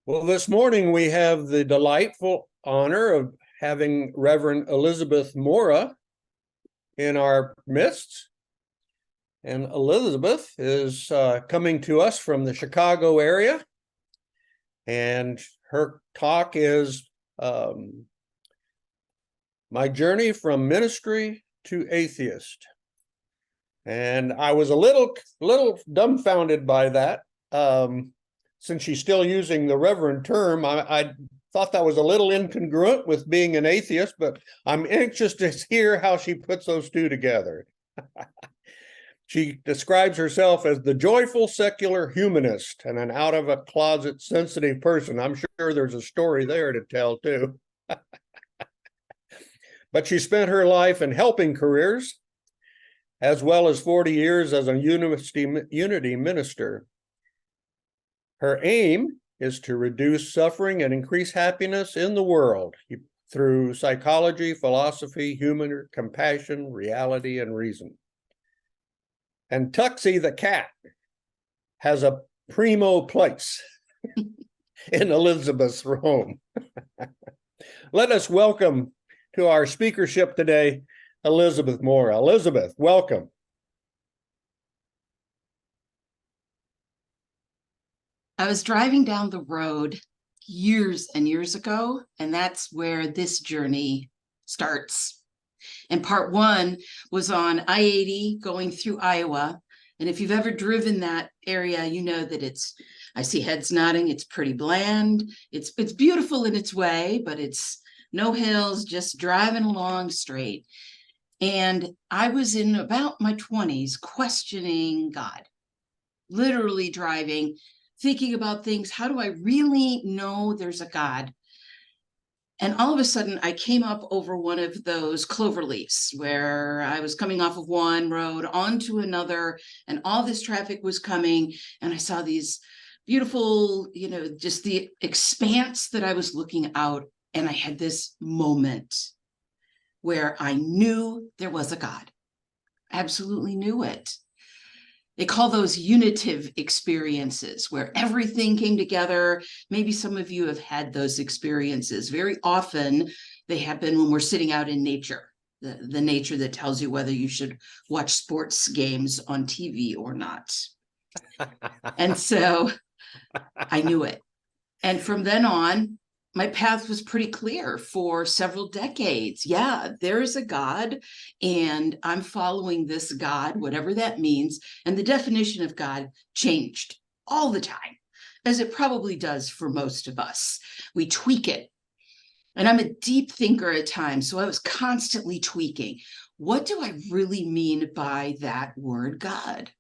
Well, this morning we have the delightful honor of having Reverend Elizabeth Mora in our midst. And Elizabeth is coming to us from the Chicago area. And her talk is My Journey from Ministry to Atheist. And I was a little dumbfounded by that. Since she's still using the reverend term, I thought that was a little incongruent with being an atheist, but I'm anxious to hear how she puts those two together. She describes herself as the joyful secular humanist and an out-of-a-closet sensitive person. I'm sure there's a story there to tell, too. But she spent her life in helping careers, as well as 40 years as a unity minister. Her aim is to reduce suffering and increase happiness in the world through psychology, philosophy, humor, compassion, reality, and reason. And Tuxie the Cat has a primo place in Elizabeth's home. Let us welcome to our speakership today, Elizabeth Mora. Elizabeth, welcome. I was driving down the road years and years ago, and that's where this journey starts. And part one was on I-80 going through Iowa. And if you've ever driven that area, you know that I see heads nodding, it's pretty bland. It's beautiful in its way, but it's no hills, just driving along straight. And I was in about my 20s questioning God, literally driving, thinking about things. How do I really know there's a God? And all of a sudden, I came up over one of those clover leaves where I was coming off of one road onto another, and all this traffic was coming. And I saw these beautiful, just the expanse that I was looking out. And I had this moment where I knew there was a God. Absolutely knew it. They call those unitive experiences where everything came together. Maybe some of you have had those experiences. Very often they happen when we're sitting out in nature, the nature that tells you whether you should watch sports games on TV or not. And so I knew it. And from then on, my path was pretty clear for several decades. Yeah, there is a God, and I'm following this God, whatever that means. And the definition of God changed all the time, as it probably does for most of us. We tweak it. And I'm a deep thinker at times, so I was constantly tweaking. What do I really mean by that word God?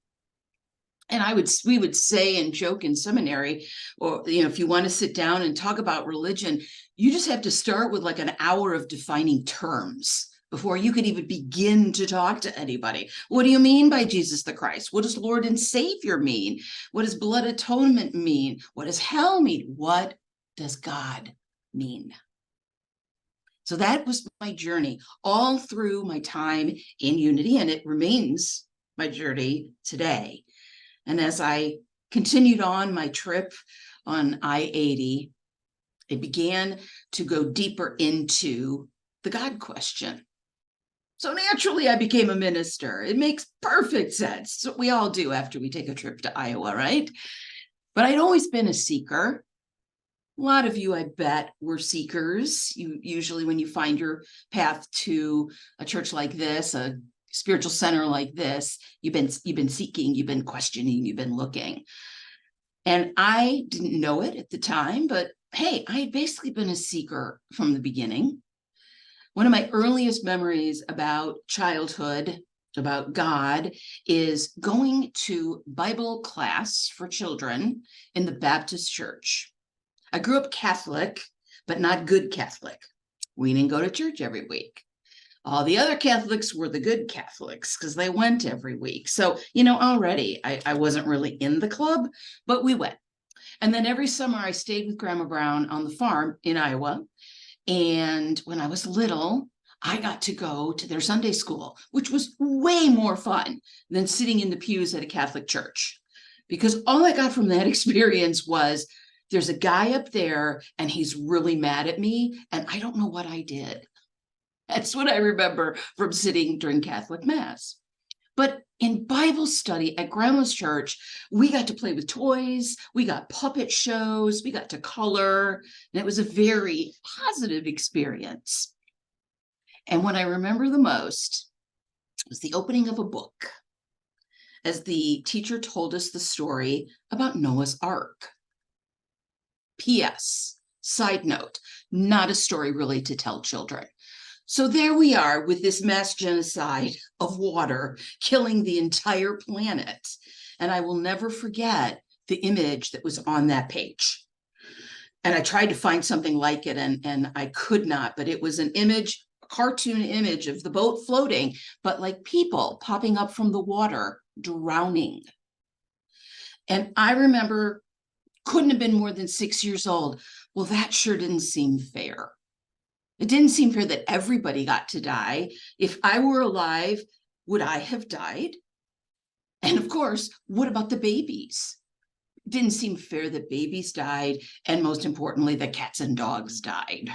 And we would say and joke in seminary, or, if you want to sit down and talk about religion, you just have to start with like an hour of defining terms before you could even begin to talk to anybody. What do you mean by Jesus the Christ? What does Lord and Savior mean? What does blood atonement mean? What does hell mean? What does God mean? So that was my journey all through my time in Unity, and it remains my journey today. And as I continued on my trip on I-80, it began to go deeper into the God question. So naturally, I became a minister. It makes perfect sense. So we all do after we take a trip to Iowa, right? But I'd always been a seeker. A lot of you, I bet, were seekers. Usually when you find your path to a church like this, a spiritual center like this, you've been seeking, you've been questioning, you've been looking. And I didn't know it at the time, but hey, I had basically been a seeker from the beginning. One of my earliest memories about childhood, about God, is going to Bible class for children in the Baptist church. I grew up Catholic, but not good Catholic. We didn't go to church every week. All the other Catholics were the good Catholics because they went every week. So, already I wasn't really in the club, but we went. And then every summer I stayed with Grandma Brown on the farm in Iowa. And when I was little, I got to go to their Sunday school, which was way more fun than sitting in the pews at a Catholic church. Because all I got from that experience was there's a guy up there and he's really mad at me and I don't know what I did. That's what I remember from sitting during Catholic Mass. But in Bible study at Grandma's church, we got to play with toys, we got puppet shows, we got to color, and it was a very positive experience. And what I remember the most was the opening of a book, as the teacher told us the story about Noah's Ark. P.S. Side note, not a story really to tell children. So there we are with this mass genocide of water killing the entire planet. And I will never forget the image that was on that page. And I tried to find something like it and I could not, but it was an image, a cartoon image of the boat floating, but like people popping up from the water, drowning. And I remember, couldn't have been more than 6 years old. Well, that sure didn't seem fair. It didn't seem fair that everybody got to die. If I were alive, would I have died? And of course, what about the babies? It didn't seem fair that babies died, and most importantly, that cats and dogs died.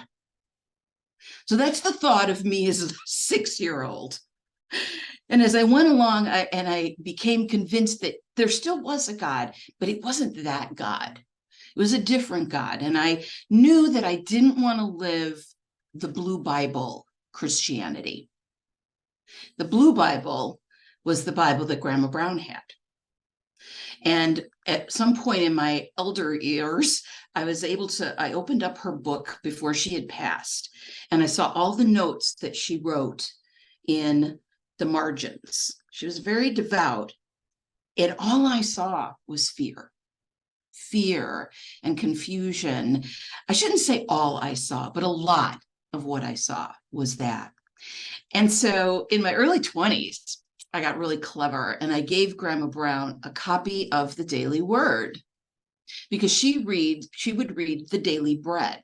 So that's the thought of me as a 6-year-old. And as I went along, I became convinced that there still was a God, but it wasn't that God. It was a different God. And I knew that I didn't want to live the Blue Bible Christianity. The Blue Bible was the Bible that Grandma Brown had. And at some point in my elder years, I opened up her book before she had passed, and I saw all the notes that she wrote in the margins. She was very devout, and all I saw was fear and confusion. I shouldn't say all I saw, but a lot of what I saw was that. And so in my early 20s, I got really clever and I gave Grandma Brown a copy of the Daily Word because she would read the Daily Bread.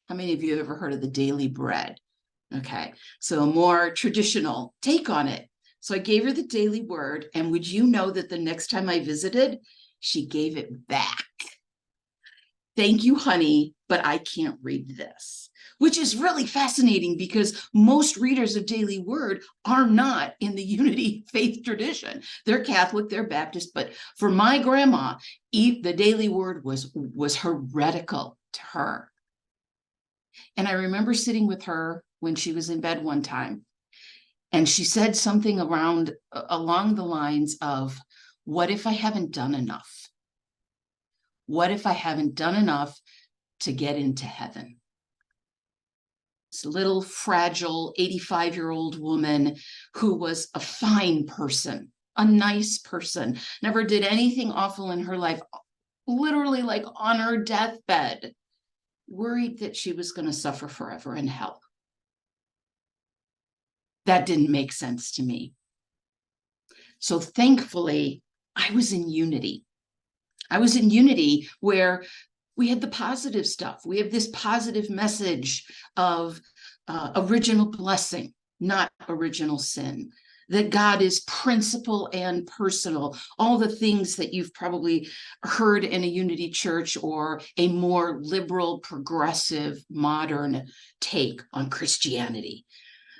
How many of you have ever heard of the Daily Bread? Okay, so a more traditional take on it. So I gave her the Daily Word, and would you know that the next time I visited, she gave it back. Thank you, honey, but I can't read this. Which is really fascinating because most readers of Daily Word are not in the Unity faith tradition. They're Catholic, they're Baptist, but for my grandma, the Daily Word was heretical to her. And I remember sitting with her when she was in bed one time, and she said something along the lines of, what if I haven't done enough? What if I haven't done enough to get into heaven? This little fragile 85-year-old woman who was a fine person, a nice person, never did anything awful in her life, literally like on her deathbed, worried that she was going to suffer forever in hell. That didn't make sense to me. So thankfully, I was in Unity. I was in Unity where we had the positive stuff. We have this positive message of original blessing, not original sin, that God is principle and personal, all the things that you've probably heard in a Unity church or a more liberal, progressive, modern take on Christianity.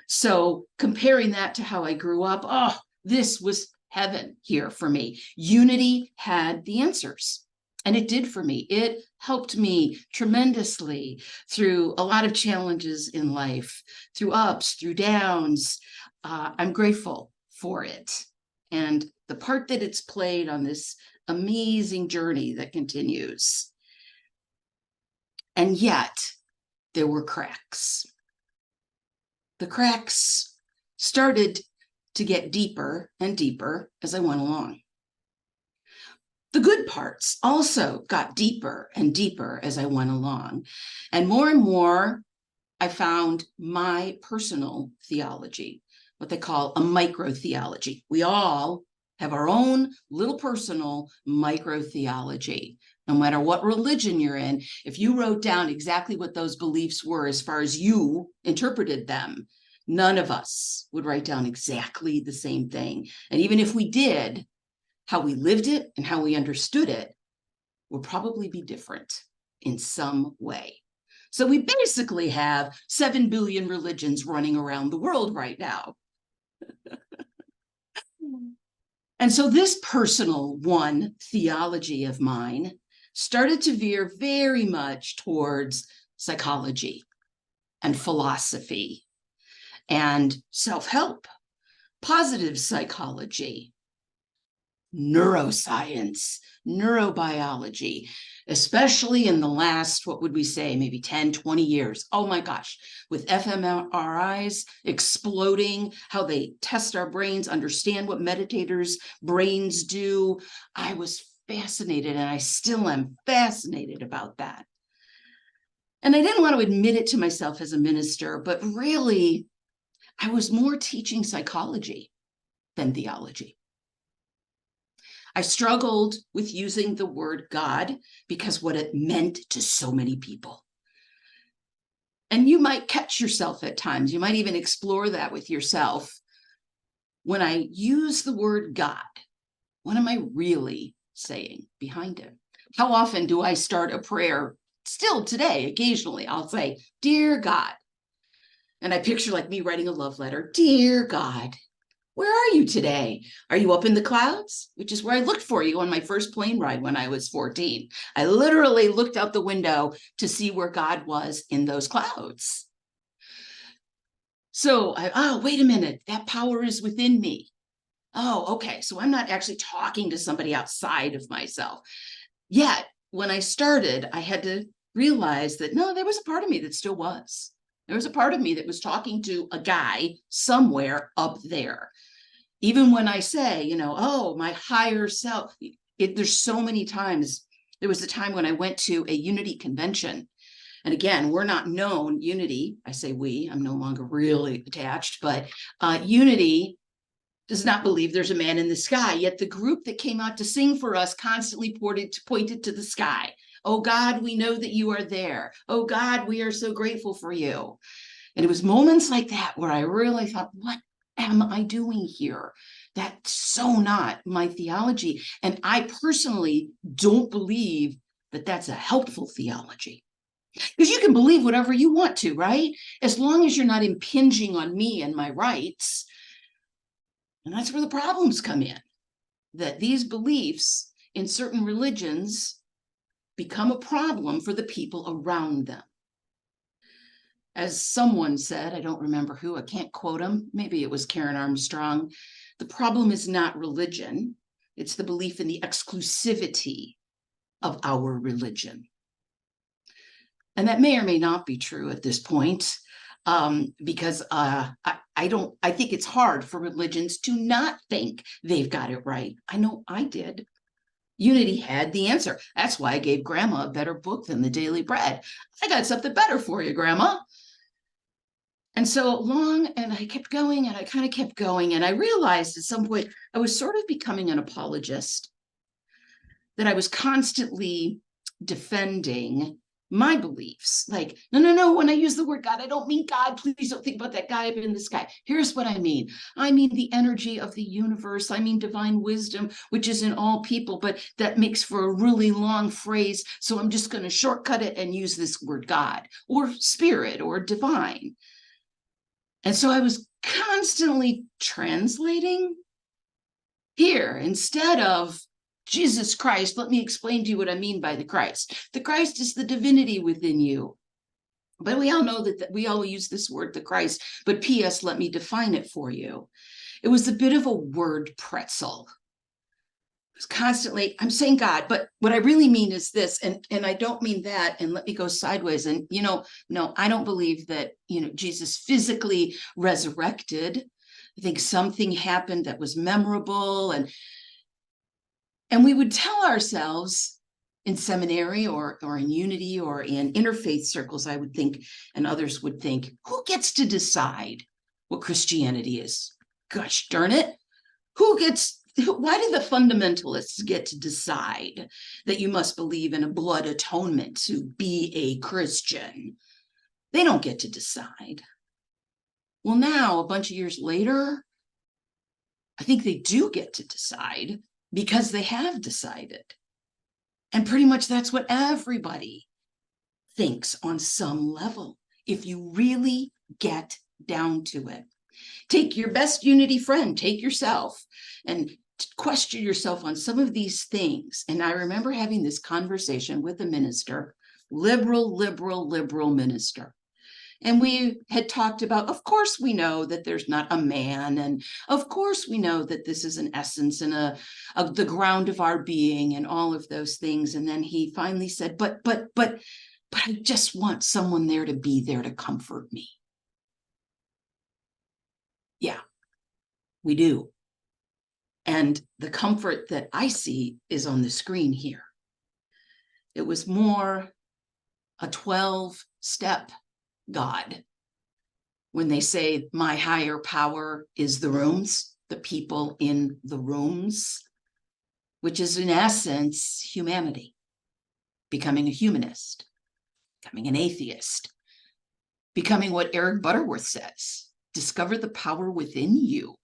So comparing that to how I grew up, oh, this was heaven here for me. Unity had the answers. And it did for me. It helped me tremendously through a lot of challenges in life, through ups, through downs. I'm grateful for it. And the part that it's played on this amazing journey that continues. And yet, there were cracks. The cracks started to get deeper and deeper as I went along. The good parts also got deeper and deeper as I went along. And more, I found my personal theology, what they call a micro-theology. We all have our own little personal micro-theology. No matter what religion you're in, if you wrote down exactly what those beliefs were as far as you interpreted them, none of us would write down exactly the same thing. And even if we did, how we lived it and how we understood it will probably be different. in some way. So we basically have 7 billion religions running around the world right now. And so this personal one theology of mine started to veer very much towards psychology and philosophy and self-help, positive psychology, neuroscience, neurobiology, especially in the last, what would we say, maybe 10, 20 years. Oh my gosh, with fMRIs exploding, how they test our brains, understand what meditators' brains do. I was fascinated, and I still am fascinated about that. And I didn't want to admit it to myself as a minister, but really, I was more teaching psychology than theology. I struggled with using the word God because what it meant to so many people. And you might catch yourself at times. You might even explore that with yourself. When I use the word God, what am I really saying behind it? How often do I start a prayer? Still today, occasionally, I'll say, "Dear God." And I picture like me writing a love letter. "Dear God, where are you today? Are you up in the clouds?" Which is where I looked for you on my first plane ride when I was 14. I literally looked out the window to see where God was in those clouds. So, oh, wait a minute, that power is within me. Oh, okay, so I'm not actually talking to somebody outside of myself. Yet, when I started, I had to realize that, no, there was a part of me that still was. There was a part of me that was talking to a guy somewhere up there. Even when I say, oh, my higher self, there's so many times. There was a time when I went to a unity convention. And again, we're not known, unity, I say we, I'm no longer really attached, but unity does not believe there's a man in the sky. Yet the group that came out to sing for us constantly pointed to the sky. "Oh God, we know that you are there. Oh God, we are so grateful for you." And it was moments like that where I really thought, what am I doing here? That's so not my theology. And I personally don't believe that that's a helpful theology. Because you can believe whatever you want to, right? As long as you're not impinging on me and my rights. And that's where the problems come in. That these beliefs in certain religions become a problem for the people around them. As someone said, I don't remember who, I can't quote him, maybe it was Karen Armstrong, the problem is not religion, it's the belief in the exclusivity of our religion. And that may or may not be true at this point, because I think it's hard for religions to not think they've got it right. I know I did. Unity had the answer. That's why I gave Grandma a better book than The Daily Bread. I got something better for you, Grandma. And so and I kept going, and I kind of kept going. And I realized at some point I was sort of becoming an apologist, that I was constantly defending my beliefs. Like, no, when I use the word God, I don't mean God. Please don't think about that guy up in the sky. Here's what I mean. I mean the energy of the universe. I mean divine wisdom, which is in all people, but that makes for a really long phrase. So I'm just going to shortcut it and use this word God or spirit or divine. And so I was constantly translating here instead of Jesus Christ. Let me explain to you what I mean by the Christ. The Christ is the divinity within you. But we all know that we all use this word, the Christ, but P.S., let me define it for you. It was a bit of a word pretzel. It was constantly, I'm saying God, but what I really mean is this, and I don't mean that, and let me go sideways. And, no, I don't believe that, Jesus physically resurrected. I think something happened that was memorable, and we would tell ourselves in seminary or in unity or in interfaith circles, I would think, and others would think, who gets to decide what Christianity is? Gosh darn it. Why do the fundamentalists get to decide that you must believe in a blood atonement to be a Christian? They don't get to decide. Well, now, a bunch of years later, I think they do get to decide, because they have decided. And pretty much that's what everybody thinks on some level, if you really get down to it. Take your best unity friend, take yourself, and question yourself on some of these things. And I remember having this conversation with a minister, liberal minister. And we had talked about, of course, we know that there's not a man. And of course, we know that this is an essence and the ground of our being and all of those things. And then he finally said, but I just want someone there to be there to comfort me. Yeah, we do. And the comfort that I see is on the screen here. It was more a 12-step God. When they say my higher power is the rooms, the people in the rooms, which is in essence humanity, becoming a humanist, becoming an atheist, becoming what Eric Butterworth says, discover the power within you.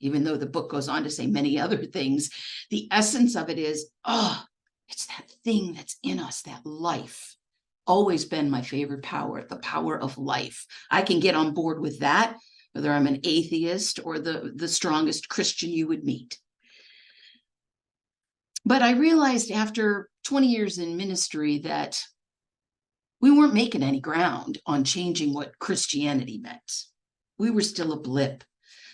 Even though the book goes on to say many other things, the essence of it is, it's that thing that's in us, that life. Always been my favorite power, the power of life. I can get on board with that, whether I'm an atheist or the strongest Christian you would meet. But I realized after 20 years in ministry that we weren't making any ground on changing what Christianity meant. We were still a blip.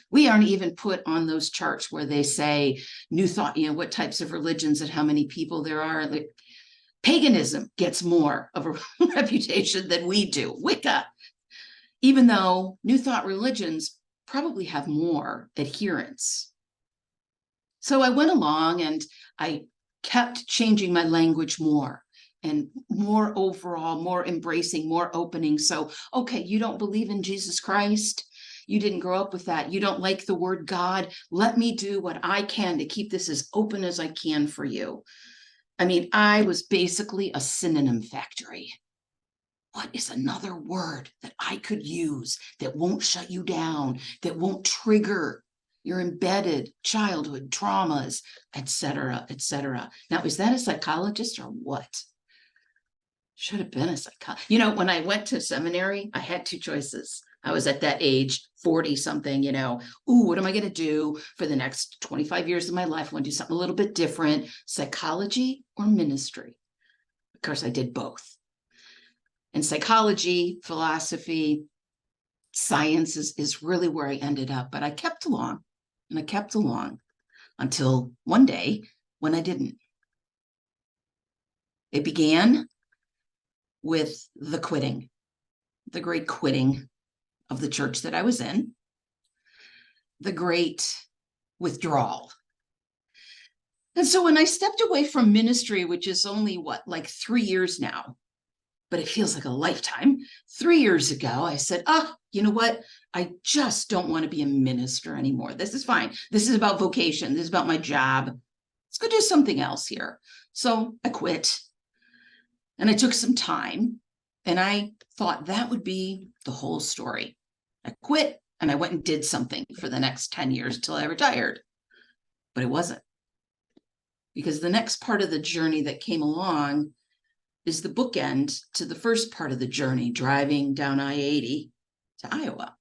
We aren't even put on those charts where they say new thought, what types of religions and how many people there are. Like, paganism gets more of a reputation than we do. Wicca, even though new thought religions probably have more adherents. So I went along and I kept changing my language more and more overall, more embracing, more opening. So, okay, you don't believe in Jesus Christ. You didn't grow up with that. You don't like the word God. Let me do what I can to keep this as open as I can for you. I mean, I was basically a synonym factory. What is another word that I could use that won't shut you down, that won't trigger your embedded childhood traumas, et cetera, et cetera? Now, is that a psychologist or what? Should have been a psychologist. When I went to seminary, I had two choices. I was at that age, 40 something, what am I going to do for the next 25 years of my life? I want to do something a little bit different, psychology or ministry. Of course, I did both. And psychology, philosophy, science is really where I ended up. But I kept along and I kept along until one day when I didn't. It began with the quitting, the great quitting of the church that I was in, the great withdrawal. And so when I stepped away from ministry, which is only like 3 years now, but it feels like a lifetime. 3 years ago, I said, you know what? I just don't want to be a minister anymore. This is fine. This is about vocation. This is about my job. Let's go do something else here. So I quit and I took some time and I thought that would be the whole story. I quit and I went and did something for the next 10 years till I retired. But it wasn't. Because the next part of the journey that came along is the bookend to the first part of the journey, driving down I-80 to Iowa.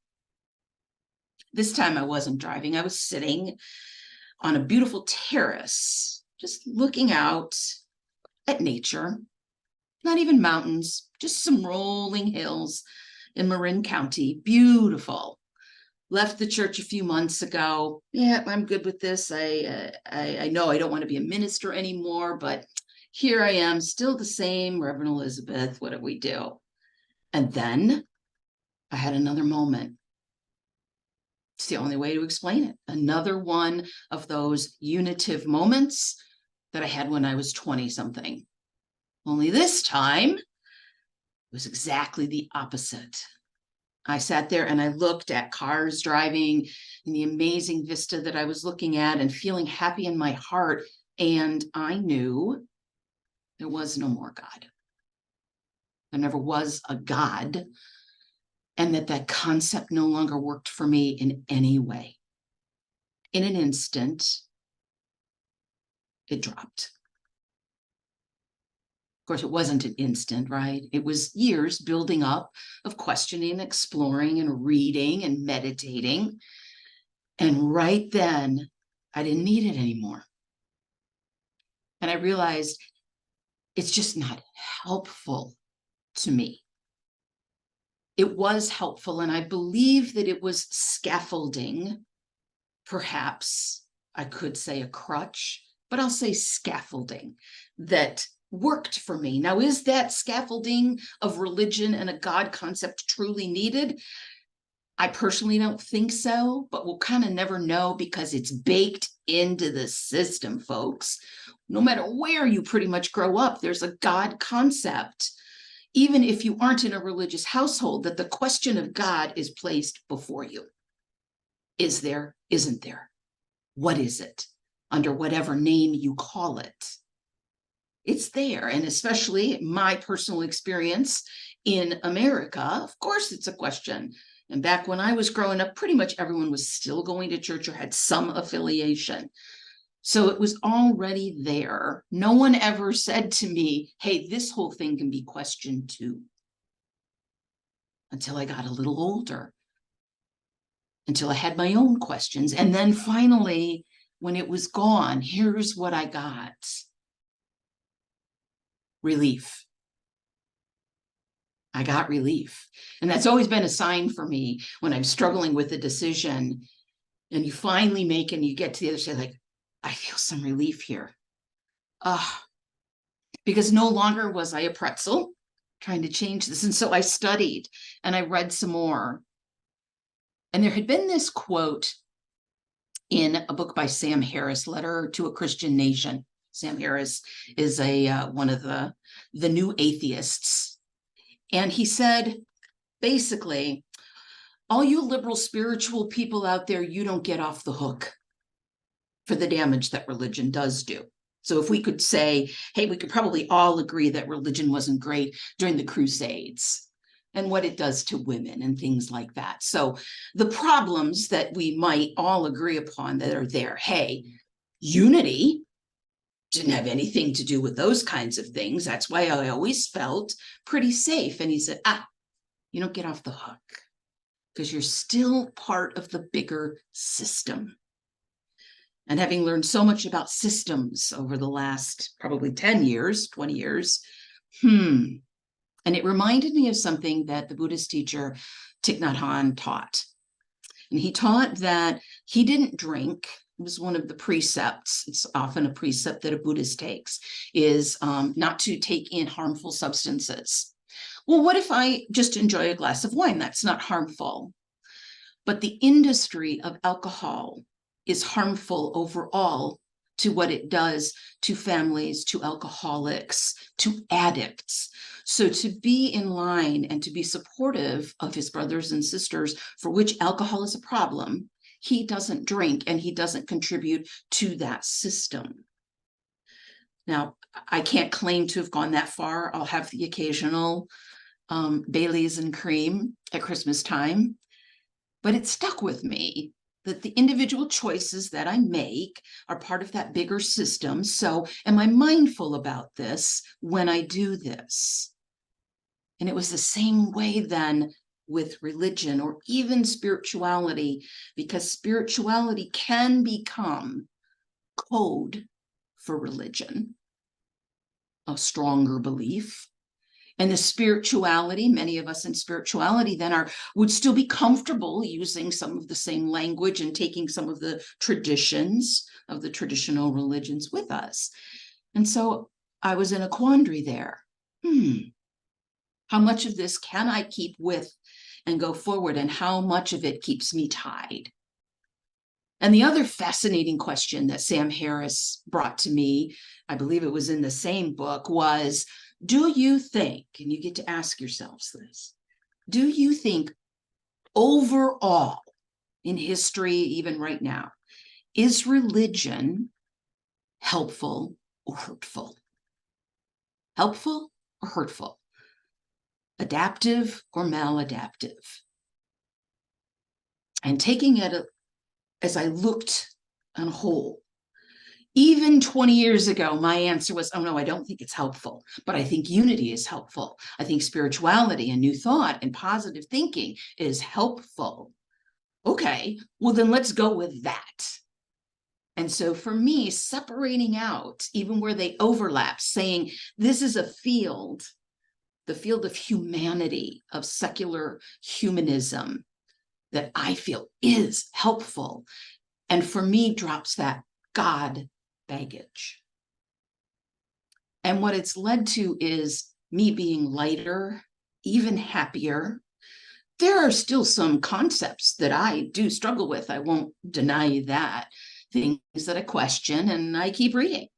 This time I wasn't driving. I was sitting on a beautiful terrace, just looking out at nature, not even mountains, just some rolling hills in Marin County. Beautiful. Left the church a few months ago. Yeah, I'm good with this. I know I don't want to be a minister anymore, but here I am, still the same Reverend Elizabeth. What do we do? And then I had another moment. It's the only way to explain it. Another one of those unitive moments that I had when I was 20 something. Only this time, it was exactly the opposite. I sat there and I looked at cars driving and the amazing vista that I was looking at and feeling happy in my heart. And I knew there was no more God. There never was a God. And that concept no longer worked for me in any way. In an instant, it dropped. course, it wasn't an instant, right? It was years building up of questioning, exploring, and reading and meditating. And right then, I didn't need it anymore. And I realized it's just not helpful to me. It was helpful, and I believe that it was scaffolding. Perhaps I could say a crutch, but I'll say scaffolding that worked for me. Now, is that scaffolding of religion and a God concept truly needed? I personally don't think so, but we'll kind of never know because it's baked into the system, folks. No matter where you pretty much grow up, there's a God concept. Even if you aren't in a religious household, that the question of God is placed before you. Is there? Isn't there? What is it? Under whatever name you call it. It's there. And especially my personal experience in America, of course, it's a question. And back when I was growing up, pretty much everyone was still going to church or had some affiliation. So it was already there. No one ever said to me, hey, this whole thing can be questioned too. Until I got a little older. Until I had my own questions. And then finally, when it was gone, here's what I got. Relief. I got relief. And that's always been a sign for me when I'm struggling with a decision and you finally make and you get to the other side, like, I feel some relief here. Because no longer was I a pretzel trying to change this. And so I studied and I read some more. And there had been this quote in a book by Sam Harris, Letter to a Christian Nation. Sam Harris is one of the new atheists. And he said, basically, all you liberal spiritual people out there, you don't get off the hook for the damage that religion does do. So if we could say, hey, we could probably all agree that religion wasn't great during the Crusades and what it does to women and things like that. So the problems that we might all agree upon that are there, hey, unity didn't have anything to do with those kinds of things. That's why I always felt pretty safe. And he said, you don't get off the hook because you're still part of the bigger system. And having learned so much about systems over the last probably 10 years, 20 years, and it reminded me of something that the Buddhist teacher Thich Nhat Hanh taught. And he taught that he didn't drink. It was one of the precepts. It's often a precept that a Buddhist takes, is not to take in harmful substances. Well, what if I just enjoy a glass of wine? That's not harmful. But the industry of alcohol is harmful overall to what it does to families, to alcoholics, to addicts. So to be in line and to be supportive of his brothers and sisters for which alcohol is a problem, he doesn't drink and he doesn't contribute to that system. Now, I can't claim to have gone that far. I'll have the occasional Baileys and cream at Christmas time, but it stuck with me that the individual choices that I make are part of that bigger system. So am I mindful about this when I do this? And it was the same way then with religion or even spirituality, because spirituality can become code for religion, a stronger belief. And the spirituality, many of us in spirituality then would still be comfortable using some of the same language and taking some of the traditions of the traditional religions with us. And so I was in a quandary there. How much of this can I keep with and go forward, and how much of it keeps me tied? And the other fascinating question that Sam Harris brought to me, I believe it was in the same book, was, do you think, and you get to ask yourselves this, do you think overall in history, even right now, is religion helpful or hurtful? Helpful or hurtful? Adaptive or maladaptive? And taking it as I looked on a whole, Even 20 years ago, my answer was, oh no, I don't think it's helpful, but I think unity is helpful. I think spirituality and new thought and positive thinking is helpful. Okay, well then let's go with that. And so for me, separating out, even where they overlap, saying this is a field, the field of humanity, of secular humanism, that I feel is helpful. And for me, drops that God baggage. And what it's led to is me being lighter, even happier. There are still some concepts that I do struggle with. I won't deny that. Things that I question, and I keep reading.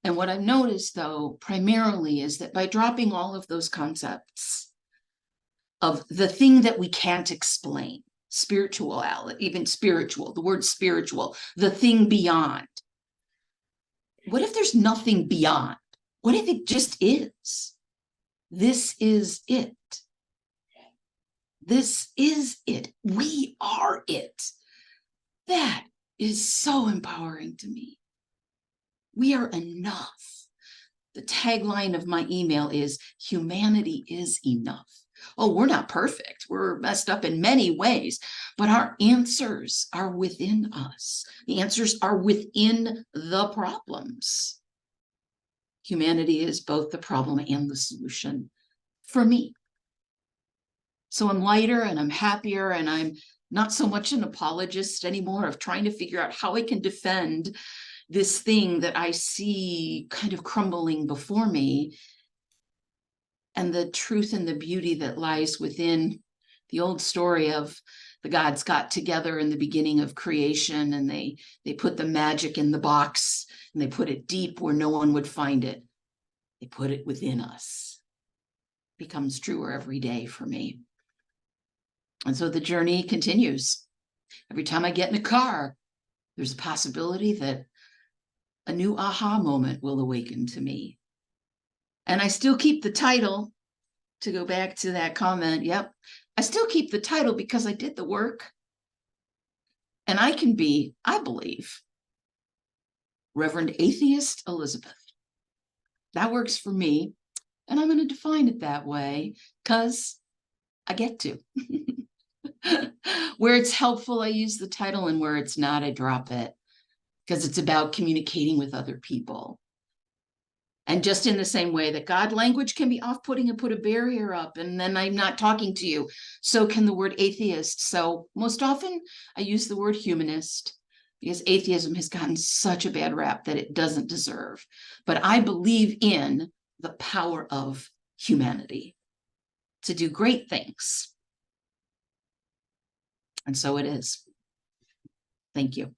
And what I've noticed, though, primarily is that by dropping all of those concepts of the thing that we can't explain, spirituality, even spiritual, the word spiritual, the thing beyond. What if there's nothing beyond? What if it just is? This is it. This is it. We are it. That is so empowering to me. We are enough. The tagline of my email is, humanity is enough. Oh, we're not perfect. We're messed up in many ways, but our answers are within us. The answers are within the problems. Humanity is both the problem and the solution for me. So I'm lighter and I'm happier, and I'm not so much an apologist anymore of trying to figure out how I can defend this thing that I see kind of crumbling before me, and the truth and the beauty that lies within the old story of the gods got together in the beginning of creation, and they put the magic in the box, and they put it deep where no one would find it. They put it within us. It becomes truer every day for me. And so the journey continues. Every time I get in a car, there's a possibility that a new aha moment will awaken to me. And I still keep the title, to go back to that comment. Yep, I still keep the title because I did the work. And I can be, I believe, Reverend Atheist Elizabeth. That works for me. And I'm going to define it that way because I get to. Where it's helpful, I use the title, and where it's not, I drop it, because it's about communicating with other people. And just in the same way that God language can be off-putting and put a barrier up, and then I'm not talking to you, so can the word atheist. So most often I use the word humanist, because atheism has gotten such a bad rap that it doesn't deserve. But I believe in the power of humanity to do great things. And so it is. Thank you.